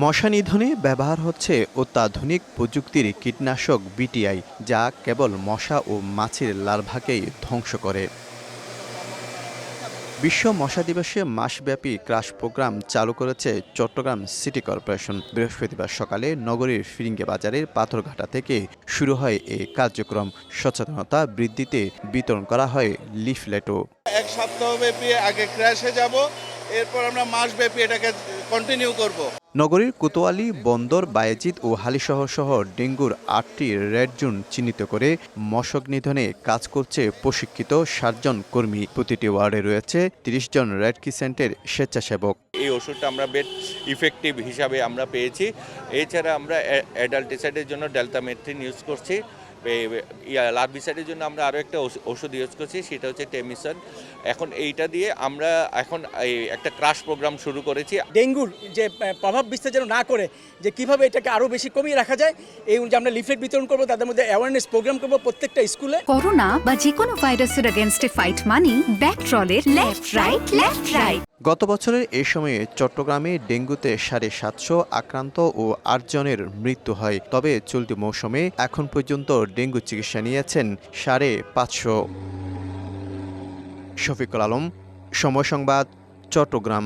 মশা নিধনে ব্যবহার হচ্ছে অত্যাধুনিক প্রযুক্তির কীটনাশক বিটিআই, যা কেবল মশা ও মাছির লার্ভাকেই ধ্বংস করে। বিশ্ব মশা দিবসে মাসব্যাপী ক্রাশ প্রোগ্রাম চালু করেছে চট্টগ্রাম সিটি কর্পোরেশন। বৃহস্পতিবার সকালে নগরীর ফিরিঙ্গি বাজারের পাথরঘাটা থেকে শুরু হয় এই কার্যক্রম। সচেতনতা বৃদ্ধিতে বিতরণ করা হয় লিফলেটও। এক সপ্তাহব্যাপী আগে ক্র্যাশে যাব, এরপর আমরা মাসব্যাপী এটাকে কন্টিনিউ করব। নগরীর কোতোয়ালি, বন্দর, বায়েজিদ ও হালিশহর সহ ডেঙ্গুর ৮টি রেড জোন চিহ্নিত করে মশক নিধনে কাজ করছে প্রশিক্ষিত ৬০ জন কর্মী। প্রতিটি ওয়ার্ডে রয়েছে ৩০ জন রেড ক্রিসেন্টের স্বেচ্ছাসেবক। এই ওষুধটা আমরা বেশ ইফেক্টিভ হিসাবে আমরা পেয়েছি। এছাড়া আমরা অ্যাডাল্টিসাইডের জন্য ডেল্টামেথ্রিন ইউজ করছি। লার্ভিসাইডের জন্য আমরা আরও একটা ওষুধ ইউজ করছি, সেটা হচ্ছে টেমিসন। এখন এইটা দিয়ে আমরা এখন একটা ক্রাশ প্রোগ্রাম শুরু করেছি। ডেঙ্গুর যে প্রভাব বিস্তার যেন না করে, যে কিভাবে এটাকে আরও বেশি কমিয়ে রাখা যায়, এই যে আমরা লিফলেট বিতরণ করবো, তাদের মধ্যে অ্যাওয়ারনেস প্রোগ্রাম করবো প্রত্যেকটা স্কুলে। করোনা বা যে কোনো ভাইরাসের এগেইনস্টে ফাইট মানি ব্যাকট্রলের লেফট রাইট। গত বছরের এই সময়ে চট্টগ্রামে ডেঙ্গুতে ৭৫০ আক্রান্ত ও ৮ জনের মৃত্যু হয়। তবে চলতি মৌসুমে এখন পর্যন্ত ডেঙ্গু চিকিৎসা নিয়েছেন ৫৫০। শফিকুল আলম, সময় সংবাদ, চট্টগ্রাম।